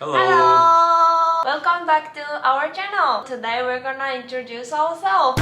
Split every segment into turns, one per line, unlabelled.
Hello!
Hello! Welcome back to our channel. Today we're gonna introduce ourselves.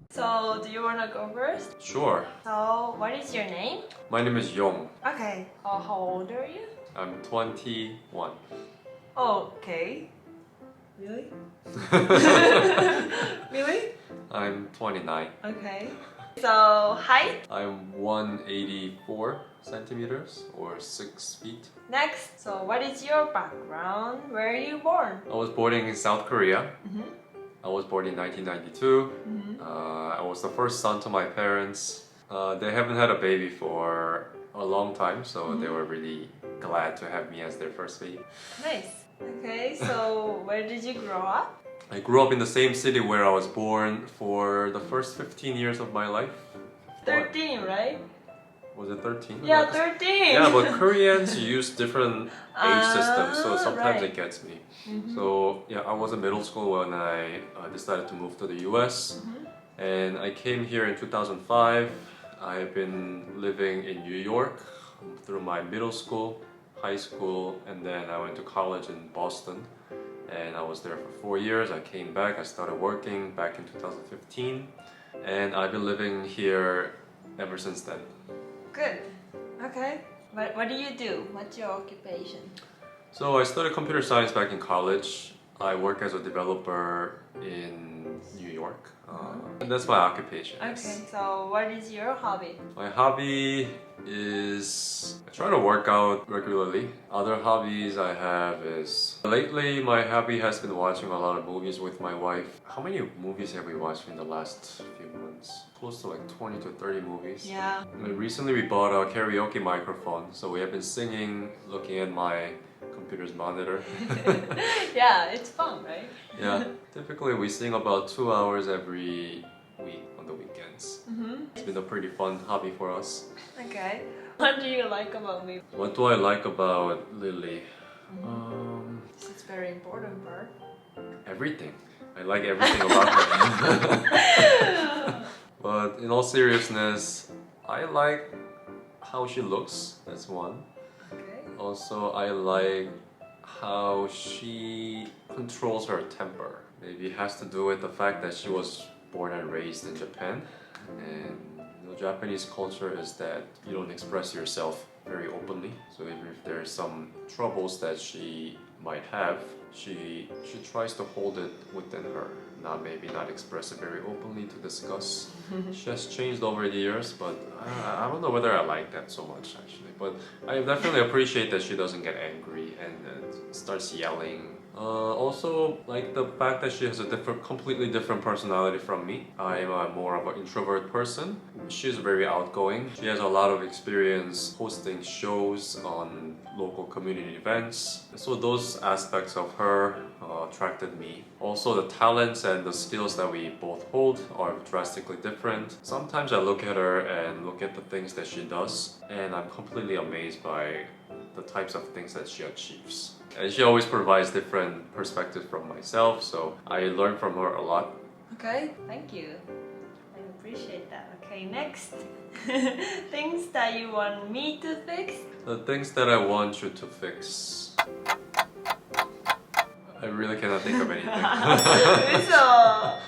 So, do you wanna go first?
Sure.
So, what is your name?
My name is Yong.
Okay. How old are you?
I'm 21.
Okay. Really? Really?
I'm 29.
Okay. So, height?
I'm 184 centimeters or 6 feet.
Next. So, what is your background? Where are you born?
I was born in South Korea. I was born in 1992. I was the first son to my parents. They haven't had a baby for a long time, so they were really glad to have me as their first baby.
Nice. Okay, so where did you grow up?
I grew up in the same city where I was born for the first 15 years of my life.
13, right?
Was it 13?
Yeah, 13.
Yeah, but Koreans use different age systems, so sometimes
right.
it gets me. So yeah, I was in middle school when I decided to move to the US, and I came here in 2005. I've been living in New York through my middle school, high school, and then I went to college in Boston, and I was there for 4 years. I came back, I started working back in 2015, and I've been living here ever since then.
Good. Okay. What do you do? What's your occupation?
So I studied computer science back in college. I work as a developer in New York. And that's my occupation.
Okay,
Yes.
so what is your hobby?
My hobby is I try to work out regularly. Other hobbies I have is lately my hobby has been watching a lot of movies with my wife. How many movies have we watched in the last few months? Close to like 20 to 30 movies.
Yeah.
Recently we bought a karaoke microphone, so we have been singing looking at my computer's monitor.
Yeah, it's fun, right?
Yeah, typically we sing about 2 hours every week on the weekends. It's been a pretty fun hobby for us.
Okay. What do you like about me?
What do I like about Lily?
It's a very important part.
Everything. I like everything about her. But in all seriousness, I like how she looks. That's one.
Okay.
Also, I like how she controls her temper. Maybe it has to do with the fact that she was born and raised in Japan, and Japanese culture is that you don't express yourself very openly. So even if there's some troubles that she might have, she tries to hold it within her, maybe not express it very openly to discuss. She has changed over the years, but I don't know whether I like that so much actually. But I definitely appreciate that she doesn't get angry and starts yelling. Also, like the fact that she has a completely different personality from me. I'm more of an introvert person. She's very outgoing. She has a lot of experience hosting shows on local community events. So those aspects of her attracted me. Also, the talents and the skills that we both hold are drastically different. Sometimes I look at her and look at the things that she does, and I'm completely amazed by the types of things that she achieves. And she always provides different perspectives from myself, so I learn from her a lot.
Okay, thank you. I appreciate that. Okay, next. Things that you want me to fix?
The things that I want you to fix. I really cannot think of anything.
So,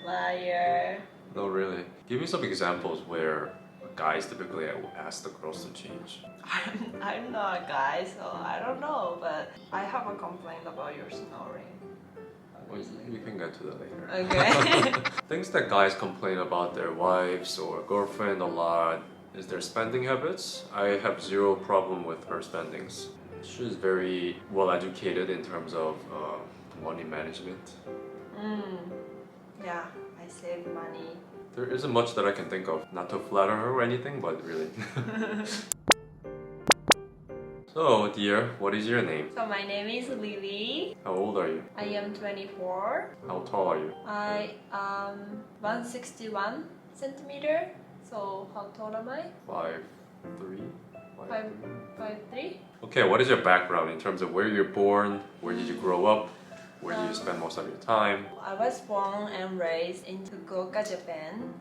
liar.
No, really. Give me some examples where guys typically ask the girls to change.
I'm not a guy, so I don't know, but I have a complaint about your snoring.
Well, we can get to that later.
Okay.
Things that guys complain about their wives or girlfriend a lot is their spending habits. I have zero problem with her spendings. She's very well educated in terms of money management.
Yeah, I save money.
There isn't much that I can think of, not to flatter her or anything, but really. So, dear, what is your name?
So my name is Lily.
How old are you?
I am 24.
How tall are you?
I am 161 centimeter. So how tall am I?
5'3"?
5'3".
Okay, what is your background in terms of where you're born, where did you grow up, Where do you spend most of your time?
I was born and raised in Fukuoka, Japan.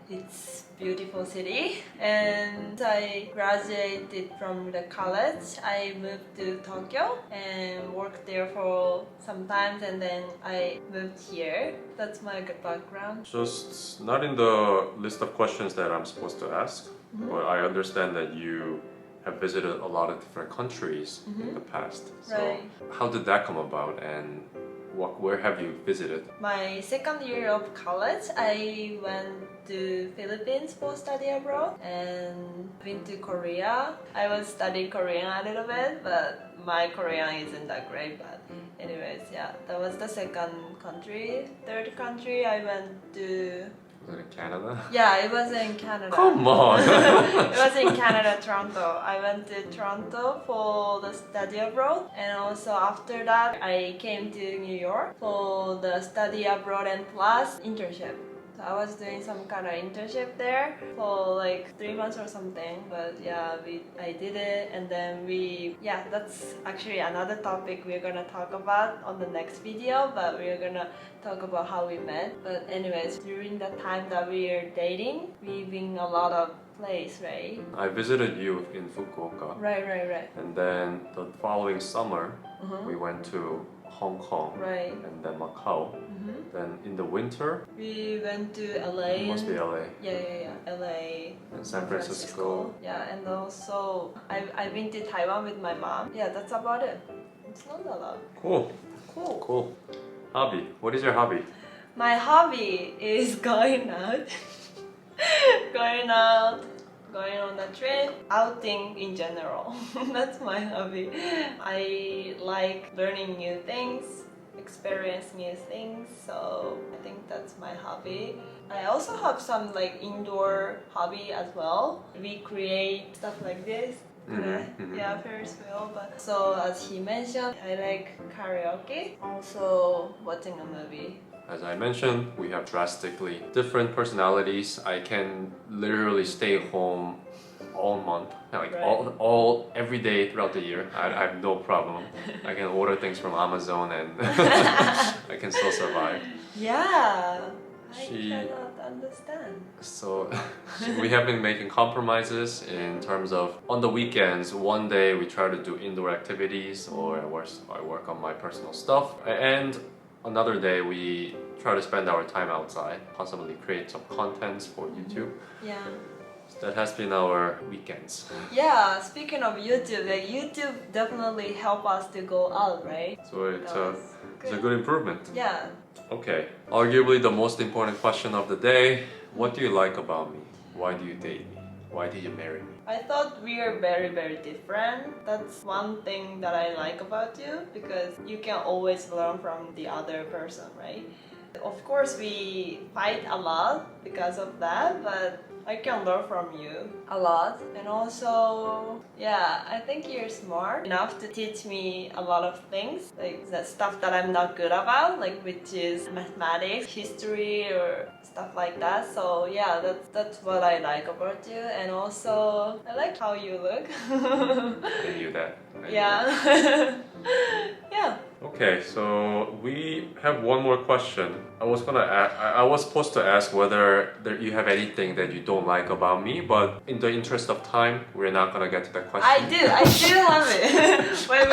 It's a beautiful city. And I graduated from the college. I moved to Tokyo and worked there for some time, and then I moved here. That's my background.
Just not in the list of questions that I'm supposed to ask, but I understand that you have visited a lot of different countries in the past. So
Right.
how did that come about, and where have you visited?
My second year of college, I went to Philippines for study abroad and been to Korea. I was studying Korean a little bit, but my Korean isn't that great. But anyways, yeah, that was the second country. Third country, I went to...
Was it in Canada?
Yeah, it was in Canada.
Come on!
It was in Canada, Toronto. I went to Toronto for the study abroad, and also after that I came to New York for the study abroad and plus internship. So I was doing some kind of internship there for like 3 months or something, but yeah, I did it, and then that's actually another topic we're gonna talk about on the next video, but we're gonna talk about how we met. But anyways, during the time that we are dating, we've been a lot of place, right?
I visited you in Fukuoka,
Right.
and then the following summer we went to Hong Kong
Right.
and then Macau. Then in the winter,
We went to LA.
it must be LA.
Yeah. LA.
And San Francisco.
Yeah, and also I've been to Taiwan with my mom. Yeah, that's about it. It's not a lot.
Cool. Hobby. What is your hobby?
My hobby is going out. Going on a trip, outing in general. That's my hobby. I like learning new things, experience new things, so I think that's my hobby. I also have some like indoor hobby as well. We create stuff like this. Yeah, Ferris wheel. But so as he mentioned, I like karaoke. Also watching a movie.
As I mentioned, we have drastically different personalities. I can literally stay home all month, like
Right.
all every day throughout the year. I have no problem. I can order things from Amazon and I can still survive.
Yeah, I
She-
cannot understand.
So we have been making compromises in terms of on the weekends. One day we try to do indoor activities, or I work on my personal stuff, and another day we try to spend our time outside, possibly create some contents for YouTube.
Yeah.
So that has been our weekends.
Yeah, speaking of YouTube, like YouTube definitely help us to go out, right?
So it's
That
a,
was
it's a good improvement.
Yeah.
Okay, arguably the most important question of the day. What do you like about me? Why do you date me? Why did you marry me?
I thought we are very, very different. That's one thing that I like about you, because you can always learn from the other person, right? Of course, we fight a lot because of that, but I can learn from you a lot. And also, yeah, I think you're smart enough to teach me a lot of things, like the stuff that I'm not good about, like which is mathematics, history, or stuff like that. So yeah, that's what I like about you. And also, I like how you look.
I knew that. I knew
Yeah.
that.
Yeah.
Okay, so we have one more question. I was supposed to ask whether you have anything that you don't like about me, but in the interest of time, we're not gonna get to that question.
I do have it. Wait.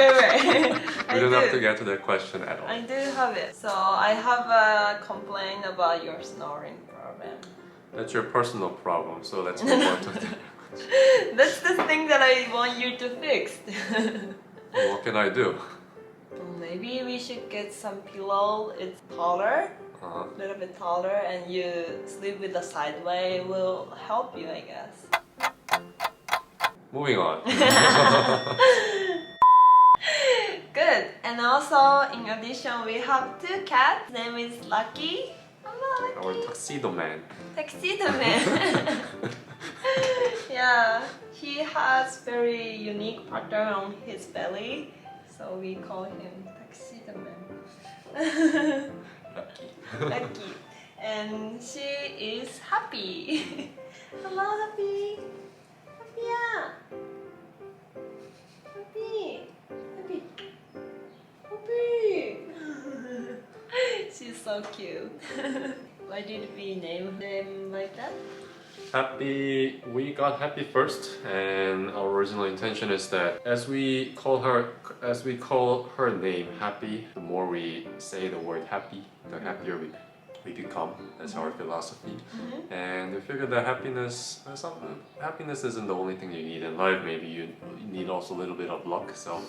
We don't have to get to that question at all.
I do have it. So I have a complaint about your snoring problem.
That's your personal problem, so let's move on to that.
That's the thing that I want you to fix.
What can I do?
Maybe we should get some pillow. It's taller,
Uh-huh.
a little bit taller, and you sleep with the sideway. It will help you, I guess.
Moving on.
Good. And also, in addition, we have two cats. His name is Lucky. Hello,
Our
Lucky.
tuxedo man.
Tuxedo man. Yeah, he has very unique pattern on his belly, so we call him Tuxedo man.
Lucky.
Lucky. And she is happy. Hello, happy. Happy, yeah. Happy. Happy. Happy. She's so cute. Why did we name them like that?
Happy, we got Happy first, and our original intention is that as we call her name Happy, the more we say the word happy, the happier we become. That's our philosophy. And we figured that happiness isn't the only thing you need in life. Maybe you need also a little bit of luck. So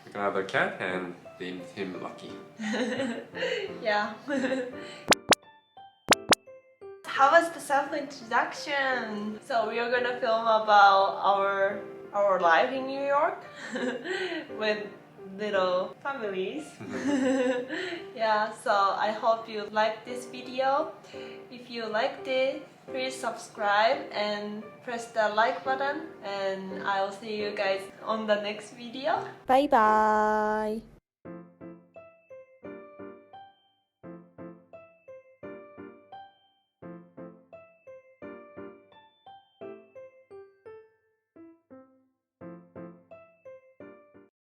we got another cat and named him Lucky.
Yeah. How was the self-introduction? So we are gonna film about our life in New York with little families. Yeah, so I hope you liked this video. If you liked it, please subscribe and press the like button, and I'll see you guys on the next video.
Bye bye.